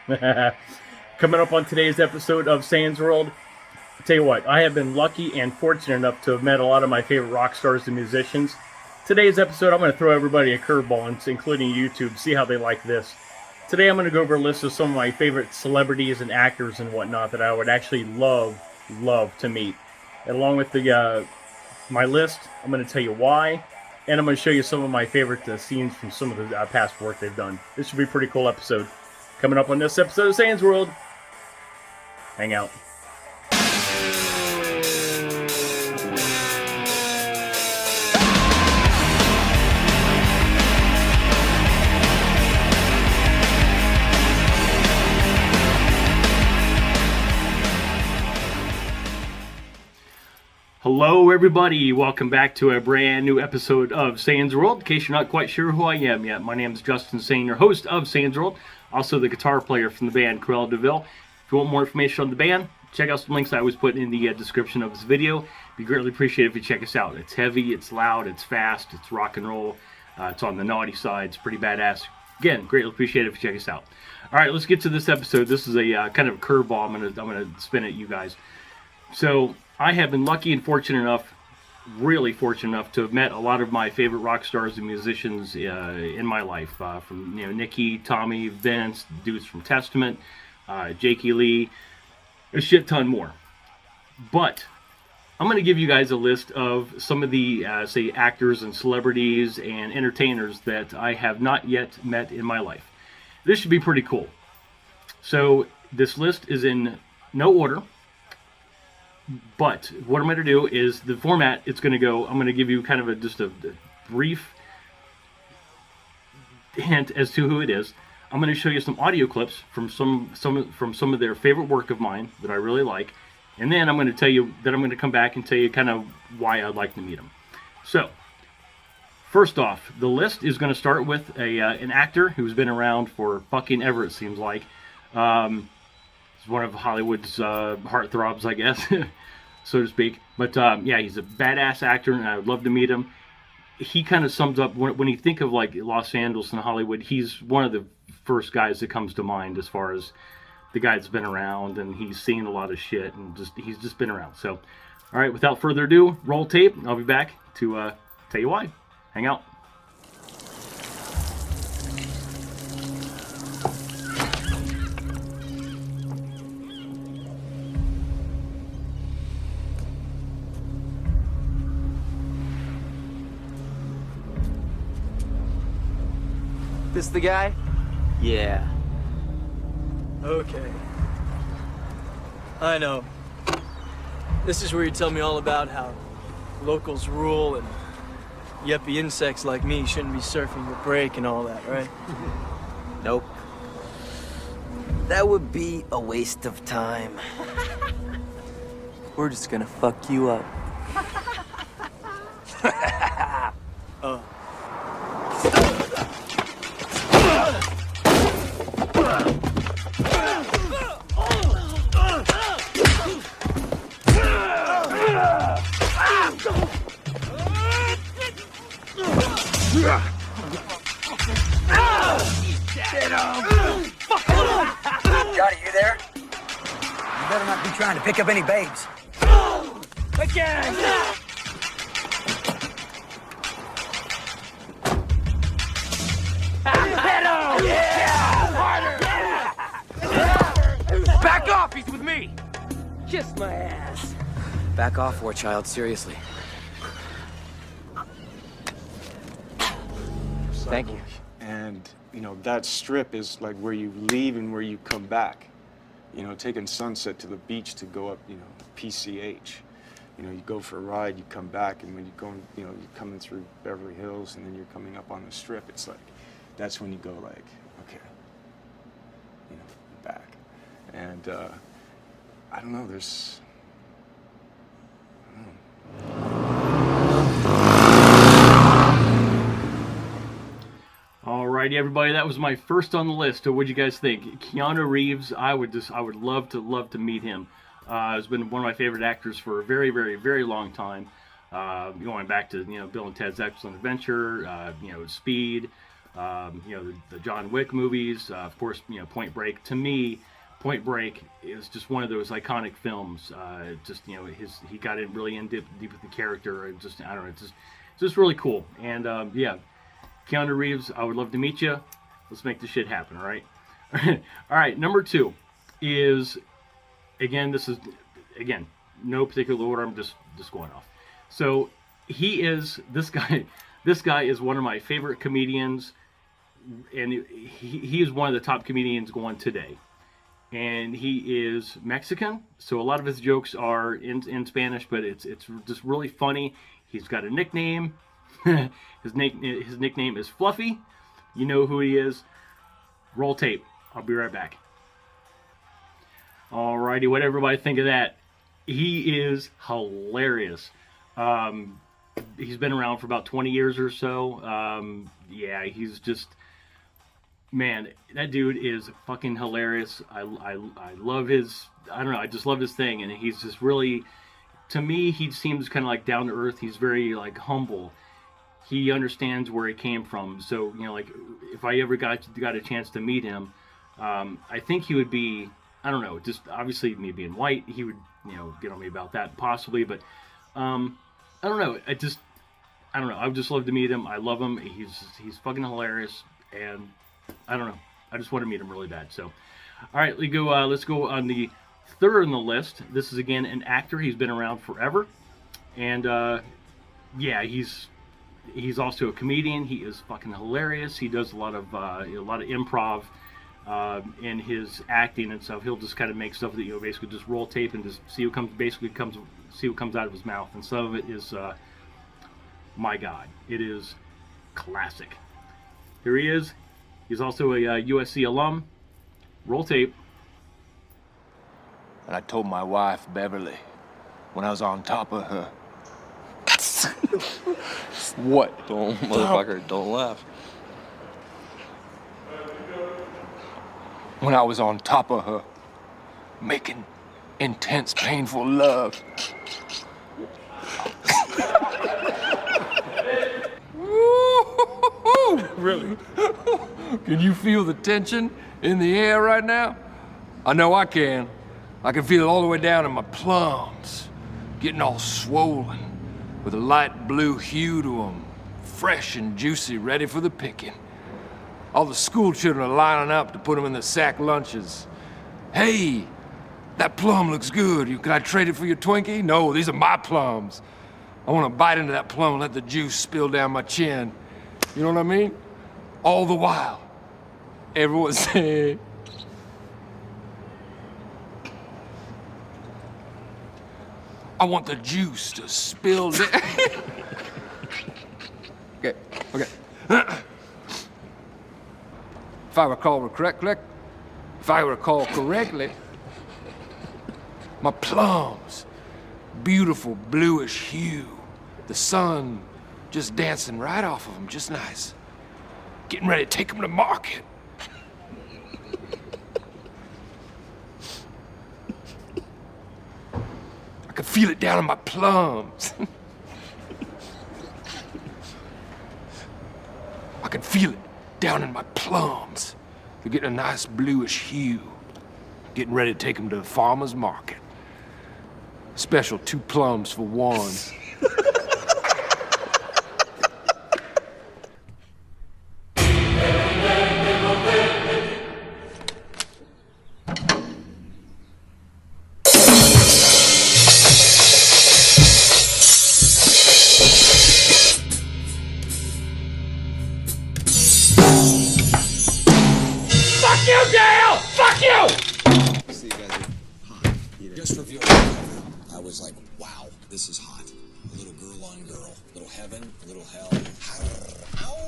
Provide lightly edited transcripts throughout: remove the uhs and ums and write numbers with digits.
Coming up on today's episode of Sans World, I'll tell you what, I have been lucky and fortunate enough to have met a lot of my favorite rock stars and musicians. Today's episode, I'm going to throw everybody a curveball, including YouTube, see how they like this. Today I'm going to go over a list of some of my favorite celebrities and actors and whatnot that I would actually love to meet. And along with my list, I'm going to tell you why, and I'm going to show you some of my favorite scenes from some of the past work they've done. This should be a pretty cool episode. Coming up on this episode of Sans World, hang out. Hello everybody, welcome back to a brand new episode of Sans World. In case you're not quite sure who I am yet, my name is Justin Sain, your host of Sans World, also the guitar player from the band Cruella. If you want more information on the band, check out some links I always put in the description of this video. It'd be greatly appreciated if you check us out. It's heavy, it's loud, it's fast, it's rock and roll, it's on the naughty side, it's pretty badass. Again, greatly appreciated if you check us out. Alright, let's get to this episode. This is a kind of a curveball I'm gonna spin at you guys. So, I have been lucky and fortunate enough, really fortunate enough, to have met a lot of my favorite rock stars and musicians in my life. From Nicky, Tommy, Vince, dudes from Testament, Jakey Lee, a shit ton more. But I'm going to give you guys a list of some of the, say, actors and celebrities and entertainers that I have not yet met in my life. This should be pretty cool. So this list is in no order. But what I'm going to do is the format. It's going to go. I'm going to give you kind of just a brief hint as to who it is. I'm going to show you some audio clips from some of their favorite work of mine that I really like, and then I'm going to tell you that I'm going to come back and tell you kind of why I'd like to meet them. So, first off, the list is going to start with an actor who's been around for fucking ever. It seems like. One of Hollywood's heartthrobs, I guess, so to speak. But yeah, he's a badass actor, and I would love to meet him. He kind of sums up, when you think of like Los Angeles and Hollywood, he's one of the first guys that comes to mind as far as the guy that's been around, and he's seen a lot of shit, and he's just been around. So, all right, without further ado, roll tape. I'll be back to tell you why. Hang out. This the guy? Yeah. Okay. I know. This is where you tell me all about how locals rule and yuppie insects like me shouldn't be surfing the break and all that, right? Nope. That would be a waste of time. We're just gonna fuck you up. Oh. Johnny, you there? You better not be trying to pick up any babes. Again! Back off! He's with me! Kiss my ass. Back off, war child, seriously. Thank you. And, you know, that strip is like where you leave and where you come back. You know, taking Sunset to the beach to go up, you know, PCH. You know, you go for a ride, you come back, and when you're going, you know, you're coming through Beverly Hills and then you're coming up on the strip, it's like, that's when you go like, okay, you know, back. And, I don't know, there's, I don't know. Alrighty, everybody, that was my first on the list. So what'd you guys think? Keanu Reeves, I would love to meet him. He's been one of my favorite actors for a very, very, very long time. Going back to, Bill and Ted's Excellent Adventure, Speed, The John Wick movies, of course, Point Break. To me, Point Break is just one of those iconic films. He got in really in deep with the character. I don't know, it's just really cool. And Keanu Reeves, I would love to meet you. Let's make this shit happen, all right? All right, number 2 is, again, no particular order, I'm just going off. So this guy is one of my favorite comedians, and he is one of the top comedians going today. And he is Mexican, so a lot of his jokes are in Spanish, but it's just really funny. He's got a nickname. His nickname is Fluffy. You know who he is. Roll tape. I'll be right back. Alrighty, what everybody think of that? He is hilarious. He's been around for about 20 years or so. He's just, man, that dude is fucking hilarious. I love his, I don't know, I just love his thing. And he's just really, to me, he seems kind of like down to earth. He's very like humble. He understands where he came from. So, like if I ever got a chance to meet him, I think he would be, I don't know, just obviously me being white, he would, get on me about that possibly. But I don't know. I don't know. I would just love to meet him. I love him. He's fucking hilarious. And I don't know. I just want to meet him really bad. So, all right, let's go on the third on the list. This is again an actor. He's been around forever, and he's also a comedian. He is fucking hilarious. He does a lot of improv in his acting and stuff. He'll just kind of make stuff that basically just roll tape and just see what comes out of his mouth. And some of it is, my God, it is classic. Here he is. He's also a USC alum. Roll tape. And I told my wife, Beverly, when I was on top of her. What? Don't, motherfucker, don't laugh. When I was on top of her, making intense, painful love. Really? Can you feel the tension in the air right now? I know I can. I can feel it all the way down in my plums, getting all swollen with a light blue hue to them, fresh and juicy, ready for the picking. All the school children are lining up to put them in the sack lunches. Hey, that plum looks good. Can I trade it for your Twinkie? No, these are my plums. I want to bite into that plum and let the juice spill down my chin. You know what I mean? All the while, everyone's saying, I want the juice to spill down. Okay. If I recall correctly, my plums, beautiful bluish hue, the sun just dancing right off of them, just nice. Getting ready to take them to market. I can feel it down in my plums. I can feel it down in my plums. They're getting a nice bluish hue. Getting ready to take them to the farmer's market. Special 2 plums for 1. See, you guys are hot. Just review it. I was like, wow, this is hot. A little girl on girl. A little heaven, a little hell. Ow!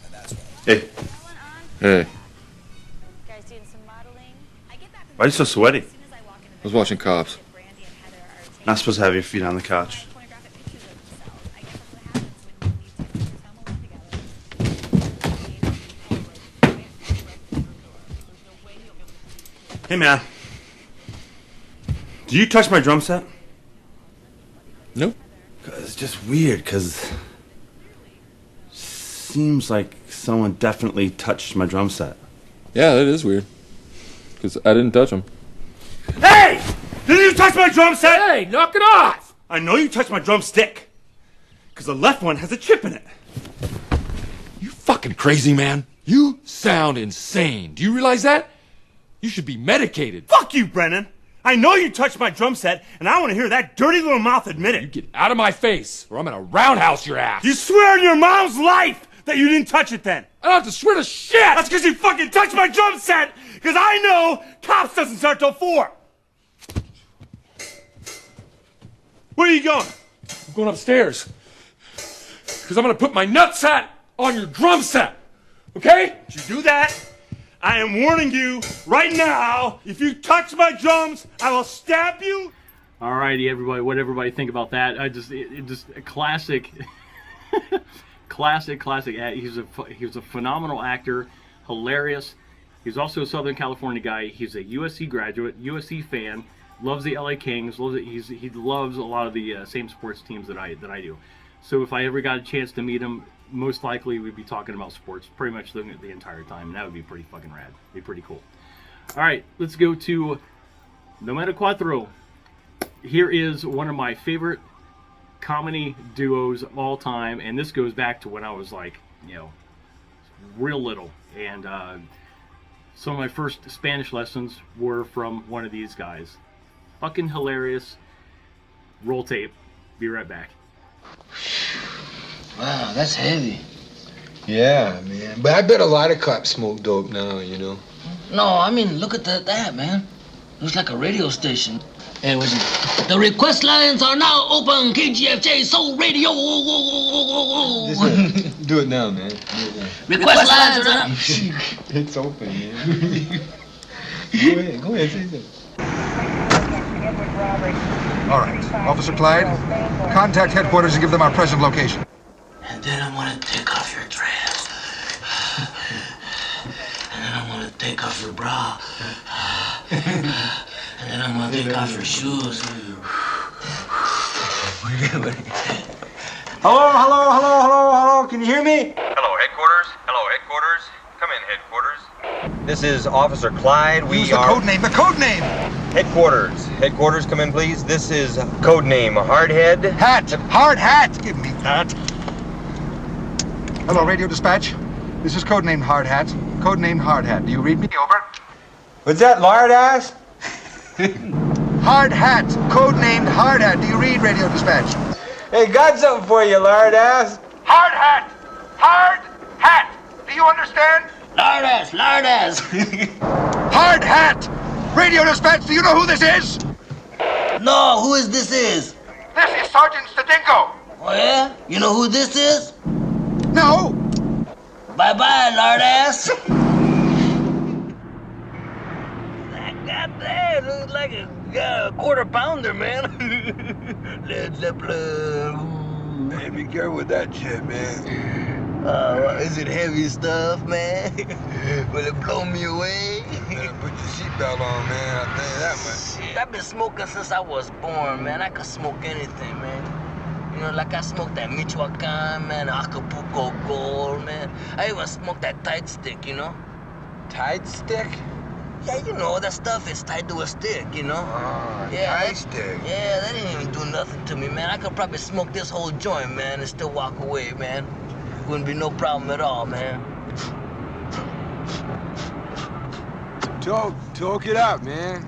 And that's what Hey. Hey. Guys doing some modeling? Why are you so sweaty? I was watching Cops. Not supposed to have your feet on the couch. Hey, man. Did you touch my drum set? Nope. It's just weird, because seems like someone definitely touched my drum set. Yeah, that is weird. Because I didn't touch him. Hey! Did you touch my drum set? Hey, knock it off! I know you touched my drumstick. Because the left one has a chip in it. You fucking crazy, man. You sound insane. Do you realize that? You should be medicated. Fuck you, Brennan. I know you touched my drum set, and I want to hear that dirty little mouth admit it. You get out of my face, or I'm gonna roundhouse your ass. You swear on your mom's life that you didn't touch it then. I don't have to swear to shit! That's because you fucking touched my drum set! Because I know cops doesn't start till 4. Where are you going? I'm going upstairs. Because I'm gonna put my nutsack on your drum set. Okay? If you do that, I am warning you right now, if you touch my drums, I will stab you. Alrighty, everybody, what everybody think about that? It just a classic, classic. He was a phenomenal actor, hilarious. He's also a Southern California guy. He's a USC graduate, USC fan, loves the LA Kings. He loves a lot of the same sports teams that I do. So if I ever got a chance to meet him, most likely we'd be talking about sports pretty much the entire time, and that would be pretty fucking rad. It'd be pretty cool. All right, let's go to Nometa Cuatro. Here is one of my favorite comedy duos of all time, and this goes back to when I was like, real little. And some of my first Spanish lessons were from one of these guys. Fucking hilarious. Roll tape. Be right back. Wow, that's heavy. Yeah, man. But I bet a lot of cops smoke dope now, you know. No, I mean, look at that, man. Looks like a radio station. And was it? The request lines are now open. KGFJ Soul Radio. Do it now, man. Request lines are up. It's open, man. Go ahead, say something. All right, Officer Clyde, contact headquarters and give them our present location. And then I'm gonna take off your dress. And then I'm gonna take off your bra. And then I'm gonna take off your shoes. Hello, can you hear me? Hello, headquarters. Come in, headquarters. This is Officer Clyde. Use the code name, Headquarters, come in, please. This is code name Hardhead. Hard hat. Give me that. Hello, radio dispatch. This is code name Hard Hat. Code name Hard Hat. Do you read me? Over. What's that, lard ass? Hard Hat. Code named Hard Hat. Do you read radio dispatch? Hey, got something for you, lard ass. Hard Hat. Hard Hat. Do you understand? Lard ass. Hard Hat. Radio dispatch. Do you know who this is? No, who is this? This is Sergeant Stadinko. Oh yeah? You know who this is? No. Bye-bye, lard ass. Goddamn, looks like a quarter pounder, man. Led Zeppelin. Hey, be careful with that shit, man. Is it heavy stuff, man? Will it blow me away? You better put your seatbelt on, man. I'll tell you that much. I've been smoking since I was born, man. I could smoke anything, man. You know, like I smoked that Michoacan, man, Acapulco Gold, man. I even smoked that tight stick, you know? Tight stick? Yeah, you know, that stuff is tied to a stick, you know? Oh, yeah, tight stick. Yeah, that didn't even do nothing to me, man. I could probably smoke this whole joint, man, and still walk away, man. Wouldn't be no problem at all, man. Talk it out, man.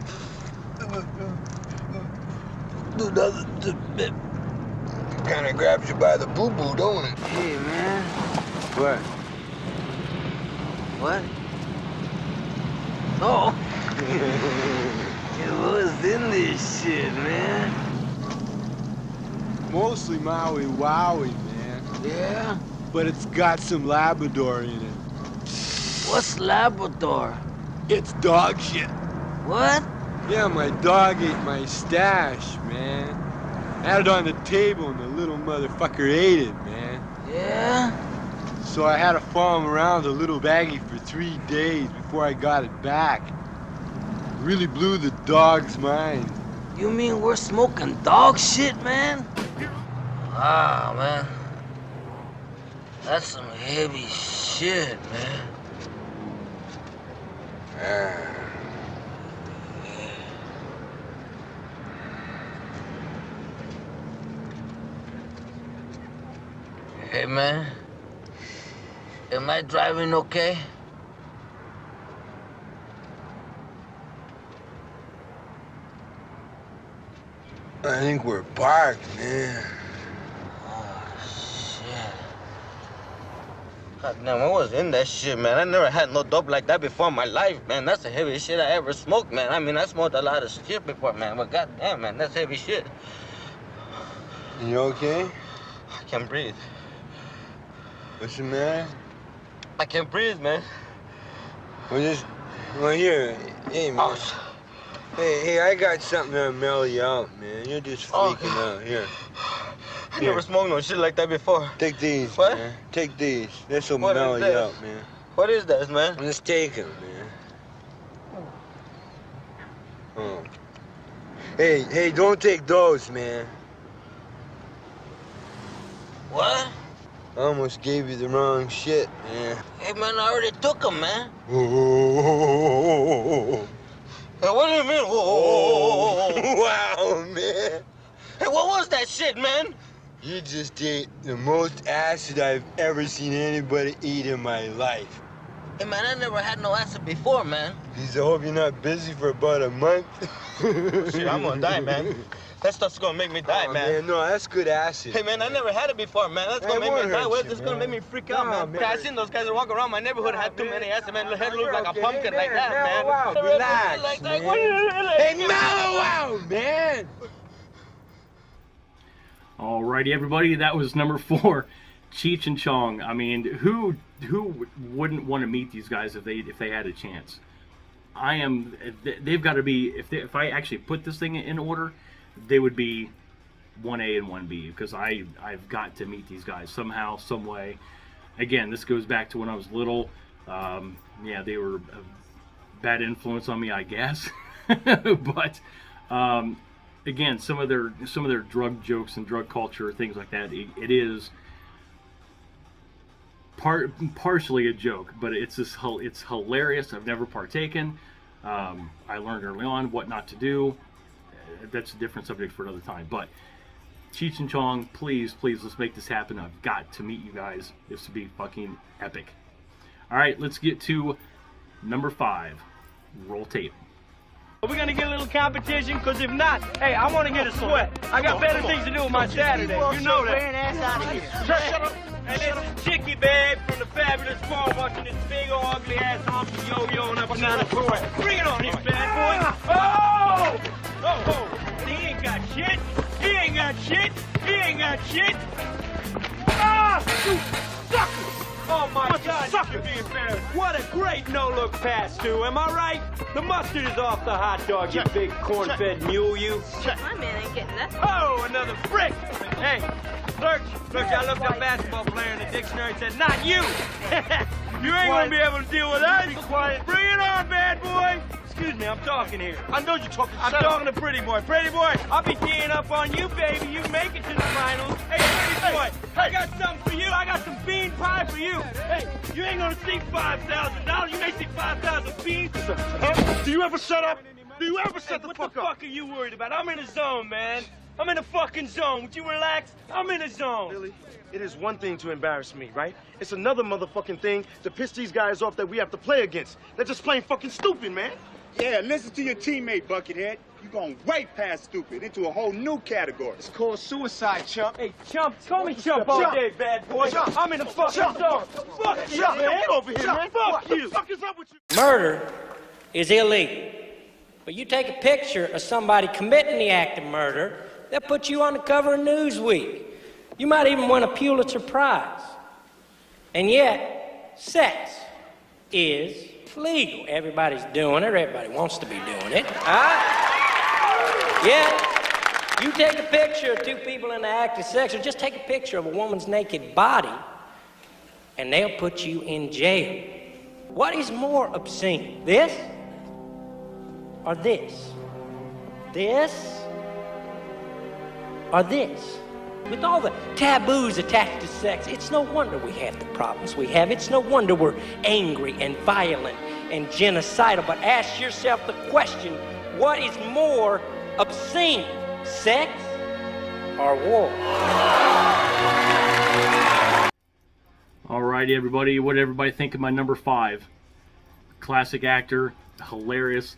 Do nothing. It kind of grabs you by the boo-boo, don't it? Hey, man. What? What? Oh. What's in this shit, man? Mostly Maui Wowie, man. Yeah? But it's got some Labrador in it. What's Labrador? It's dog shit. What? Yeah, my dog ate my stash, man. I had it on the table and the little motherfucker ate it, man. Yeah? So I had to follow him around the little baggie for 3 days before I got it back. Really blew the dog's mind. You mean we're smoking dog shit, man? Ah, man. That's some heavy shit, man. Hey, man. Am I driving okay? I think we're parked, man. God damn, I was in that shit, man. I never had no dope like that before in my life, man. That's the heaviest shit I ever smoked, man. I mean, I smoked a lot of shit before, man, but goddamn, man, that's heavy shit. You okay? I can't breathe. What's the matter? I can't breathe, man. Well, here, hey, man. Hey, I got something that'll mellow you out, man. You're just freaking out. Here. I never smoked no shit like that before. Take these, what? man. Take these. This'll What mellow is you this? out, man. What is this, man? Just take them, man. Oh. Hey, don't take those, man. What? I almost gave you the wrong shit, man. Hey, man, I already took them, man. Oh. Hey, what do you mean? Whoa. Wow, man. Hey, what was that shit, man? You just ate the most acid I've ever seen anybody eat in my life. Hey, man, I never had no acid before, man. Geez, I hope you're not busy for about a month. Shit, I'm gonna die, man. That stuff's gonna make me die, man. No, that's good acid. Hey, man, I never had it before, man. That's gonna make me die. Well, this is gonna make me freak out, man. I seen those guys that walk around my neighborhood had too many acid, man. Their head looked like a pumpkin like that, man. Wow, relax, Like man. that. Hey, mellow out, man. Alrighty, everybody, that was number 4, Cheech and Chong. I mean, who wouldn't want to meet these guys if they had a chance? They've got to be, if I actually put this thing in order, they would be 1A and 1B, because I've got to meet these guys somehow, some way. Again, this goes back to when I was little. Yeah, they were a bad influence on me, I guess. But again, some of their drug jokes and drug culture, things like that, it is partially a joke, but it's hilarious. I've never partaken. I learned early on what not to do. That's a different subject for another time. But Cheech and Chong, please, let's make this happen. I've got to meet you guys. This would be fucking epic. All right, let's get to number 5. Roll tape. We're gonna get a little competition, because if not, hey, I want to get a sweat. I got better things to do with my Saturday. You know that. Ass out of here. Shut up. Hey, this is Chicky Babe from the Fabulous Farm, watching this big old ugly ass honky yo-yoing up and down the floor. Bring it on here, bad boy. Oh! He ain't got shit. He ain't got shit. He ain't got shit. Ah! You sucker! Oh my God, you're being embarrassed. What a great no-look pass, too. Am I right? The mustard is off the hot dog, you big corn-fed mule, you. My man ain't getting that. Oh, another frick! Hey, Lurch, I looked up basketball player in the dictionary and said, not you! You ain't gonna be able to deal with us. Be quiet. Bring it on, bad boy! Excuse me, I'm talking here. I know you're talking. I'm talking to Pretty Boy. Pretty Boy, I'll be teeing up on you, baby. You make it to the finals. Hey, Pretty Boy, I got something for you. I got some bean pie for you. Hey, you ain't gonna see $5,000. You may see 5,000 beans. Do you ever shut up? Do you ever shut the fuck up? What the fuck are you worried about? I'm in the zone, man. I'm in the fucking zone. Would you relax? I'm in the zone. Billy, it is one thing to embarrass me, right? It's another motherfucking thing to piss these guys off that we have to play against. They're just plain fucking stupid, man. Yeah, listen to your teammate, Buckethead. You're going way past stupid into a whole new category. It's called suicide, chump. Hey, chump, call me chump all day, bad boy. I'm in the fucking zone. Fuck you, man. Get over here, man. Fuck you. What the fuck is up with you? Murder is illegal. But you take a picture of somebody committing the act of murder, they'll put you on the cover of Newsweek. You might even win a Pulitzer Prize. And yet, sex is legal. Everybody's doing it. Everybody wants to be doing it. Yeah. You take a picture of two people in the act of sex, or just take a picture of a woman's naked body, and they'll put you in jail. What is more obscene? This? Or this? This? Or this? With all the taboos attached to sex, it's no wonder we have the problems we have. It's no wonder we're angry and violent and genocidal. But ask yourself the question, what is more obscene, sex or war? Alrighty, everybody. What did everybody think of my number 5? Classic actor, hilarious,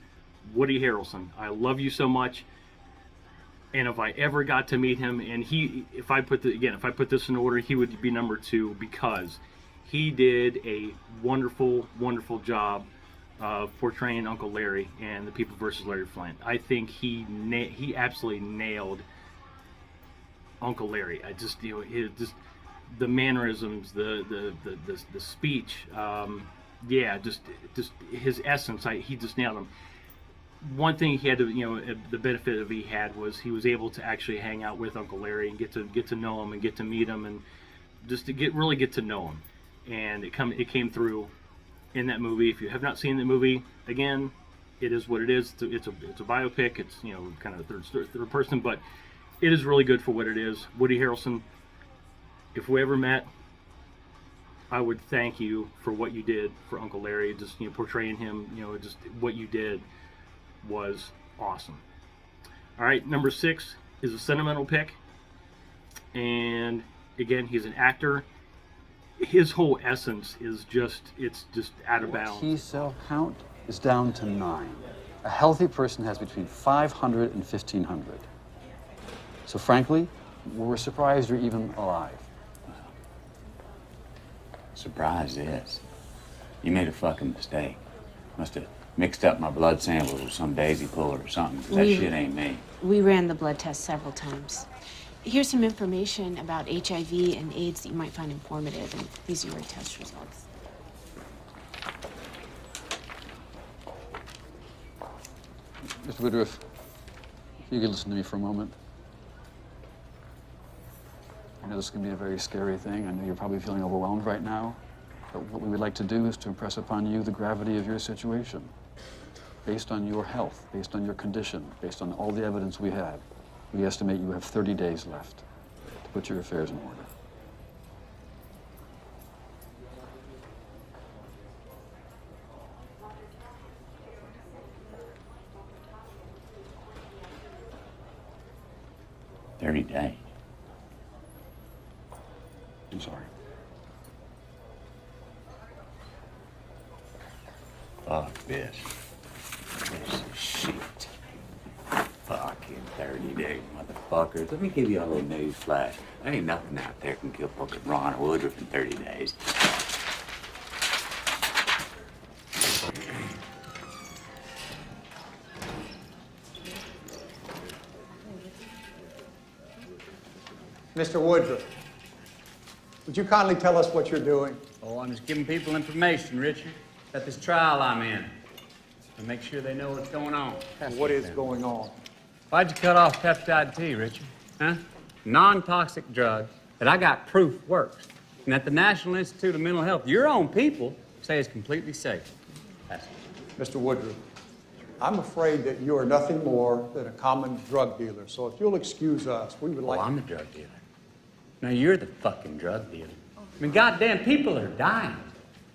Woody Harrelson. I love you so much. And if I ever got to meet him, and if I put this in order, he would be number 2 because he did a wonderful, wonderful job of portraying Uncle Larry and the People versus Larry Flint. I think he absolutely nailed Uncle Larry. I just, the mannerisms, the speech, just his essence. He just nailed him. One thing he had to, the benefit of he had was he was able to actually hang out with Uncle Larry and get to know him and get to meet him and just to really get to know him. And it came through in that movie. If you have not seen the movie, again, it is what it is. It's a biopic. It's kind of third person, but it is really good for what it is. Woody Harrelson, if we ever met, I would thank you for what you did for Uncle Larry. Just portraying him, just what you did was awesome. All right, number 6 is a sentimental pick, and again, he's an actor. His whole essence is just out of bounds. T cell count is down to 9. A healthy person has between 500 and 1,500. So frankly, we're surprised you're even alive. Surprise is, you made a fucking mistake. Must have mixed up my blood samples with some daisy puller or something. 'Cause that shit ain't me. We ran the blood test several times. Here's some information about HIV and AIDS that you might find informative, and these are your test results. Mr. Woodruff, if you could listen to me for a moment. I know this can be a very scary thing. I know you're probably feeling overwhelmed right now. But what we would like to do is to impress upon you the gravity of your situation. Based on your health, based on your condition, based on all the evidence we have, we estimate you have 30 days left to put your affairs in order. days. I'm sorry. Fuck this. This is shit. Fucking 30 days, motherfuckers. Let me give you a little news flash. There ain't nothing out there can kill fucking Ron or Woodruff in 30 days. Mr. Woodruff, would you kindly tell us what you're doing? Oh, I'm just giving people information, Richard, about this trial I'm in. To make sure they know what's going on. What is going on? Why'd you cut off peptide T, Richard? Huh? Non-toxic drug that I got proof works. And at the National Institute of Mental Health, your own people say it's completely safe. Mr. Woodruff, I'm afraid that you are nothing more than a common drug dealer. So if you'll excuse us, we would like... Oh, I'm the drug dealer. No, you're the fucking drug dealer. I mean, goddamn, people are dying.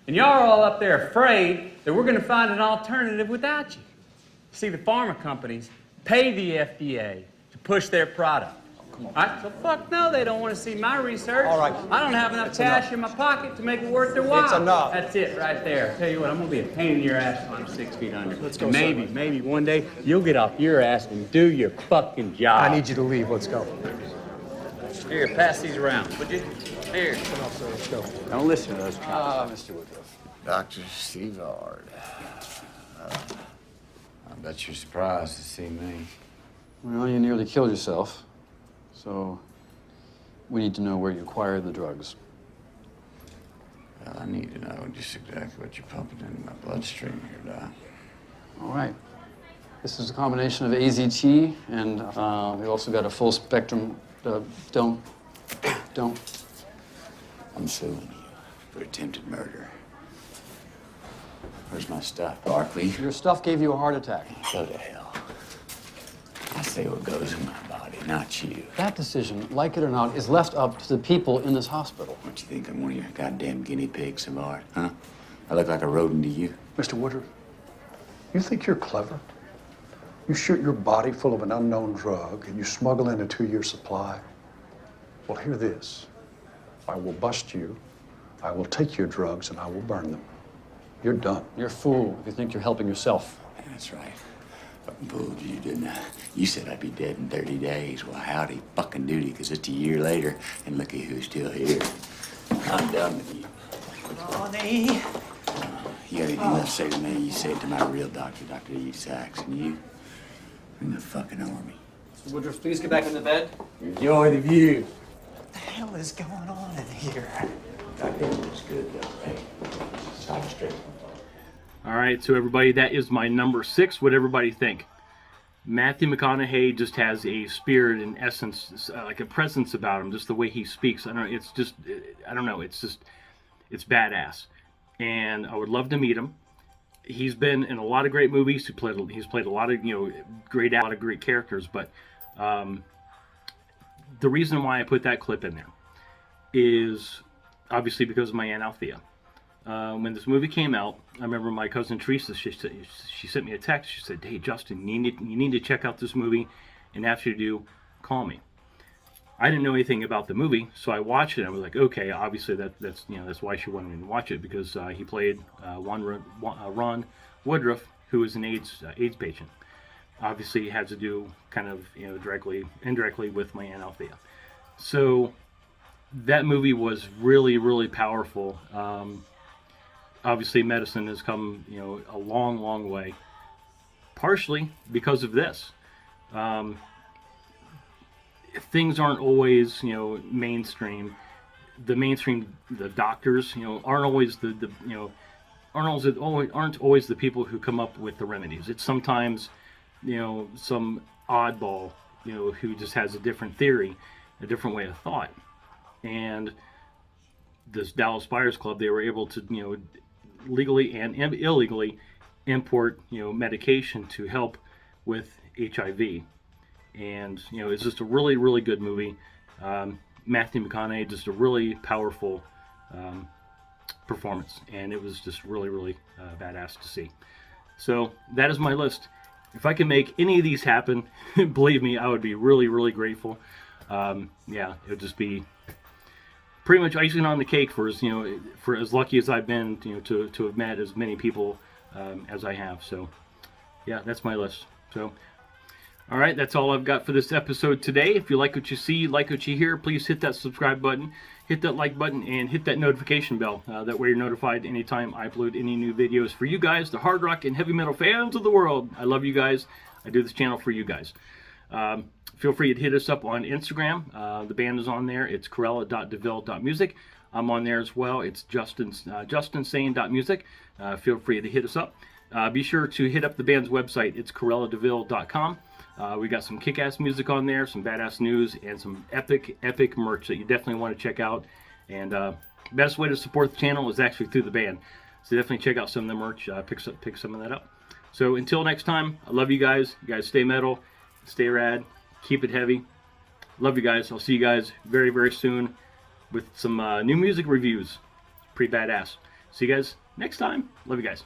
And y'all are all up there afraid that we're going to find an alternative without you. See, the pharma companies pay the FDA to push their product. Come on. All right, so fuck no, they don't want to see my research. All right. I don't have enough cash in my pocket to make it worth their while. It's enough. That's it right there. Tell you what, I'm going to be a pain in your ass when I'm 6 feet under. Let's go, and sir. maybe one day you'll get off your ass and do your fucking job. I need you to leave. Let's go. Here, pass these around, would you? Here. Come on, sir. Let's go. Don't listen to those cops. Mr. Woodruff. Dr. Steve Ard. I bet you're surprised to see me. Well, you nearly killed yourself, so we need to know where you acquired the drugs. Well, I need to know just exactly what you're pumping into my bloodstream here, Doc. All right. This is a combination of AZT, and we also got a full spectrum. Don't. I'm suing you for attempted murder. Where's my stuff, Barkley? Your stuff gave you a heart attack. Go to hell. I say what goes in my body. not you. That decision, like it or not, is left up to the people in this hospital. What, you think I'm one of your goddamn guinea pigs of art, huh? I look like a rodent to you? Mr. Woodruff, you think you're clever? You shoot your body full of an unknown drug and you smuggle in a 2-year supply. Well, hear this. I will bust you, I will take your drugs, and I will burn them. You're done. You're a fool if you think you're helping yourself. That's right. Fucking fooled you, didn't I? You said I'd be dead in 30 days. Well, howdy fucking doody, because it's a year later, and look at who's still here. I'm done with you. Ronnie. You got anything left to say to me? You say it to my real doctor, Dr. Eve Sachs, and you in the fucking army. Mr. Woodruff, please get back in the bed. Enjoy the view. What the hell is going on in here? Goddamn, it's good though, right? Side straight. All right, so everybody, that is my number 6. What everybody think? Matthew McConaughey just has a spirit and essence, like a presence about him, just the way he speaks. I don't know, it's just, I don't know, it's it's badass. And I would love to meet him. He's been in a lot of great movies. He's played a lot of, a lot of great characters. But the reason why I put that clip in there is obviously because of my Aunt Althea. When this movie came out, I remember my cousin Teresa, she sent me a text. She said, "Hey, Justin, you need to check out this movie, and after you do, call me." I didn't know anything about the movie, so I watched it. And I was like, okay, obviously that's why she wanted me to watch it, because he played Ron Woodruff, who is an AIDS patient. Obviously, it had to do kind of indirectly with my Aunt Althea. So that movie was really, really powerful. Obviously, medicine has come a long, long way, partially because of this. Things aren't always mainstream. The doctors aren't always aren't always the people who come up with the remedies. It's sometimes some oddball who just has a different theory, a different way of thought. And this Dallas Buyers Club, they were able to legally and illegally import medication to help with HIV. And it's just a really, really good movie. Matthew McConaughey, just a really powerful performance, and it was just really, really badass to see. So that is my list. If I can make any of these happen, believe me, I would be really, really grateful. Yeah, it would just be pretty much icing on the cake for as lucky as I've been to have met as many people as I have. So yeah, that's my list. So. All right, that's all I've got for this episode today. If you like what you see, like what you hear, please hit that subscribe button, hit that like button, and hit that notification bell. That way you're notified anytime I upload any new videos for you guys, the hard rock and heavy metal fans of the world. I love you guys. I do this channel for you guys. Feel free to hit us up on Instagram. The band is on there. It's cruella.deville.music. I'm on there as well. It's justinsane.music. Feel free to hit us up. Be sure to hit up the band's website. It's cruelladeville.com. We got some kick-ass music on there, some badass news, and some epic merch that you definitely want to check out. And best way to support the channel is actually through the band. So definitely check out some of the merch. Pick some of that up. So until next time, I love you guys. You guys stay metal, stay rad, keep it heavy. Love you guys. I'll see you guys very, very soon with some new music reviews. Pretty badass. See you guys next time. Love you guys.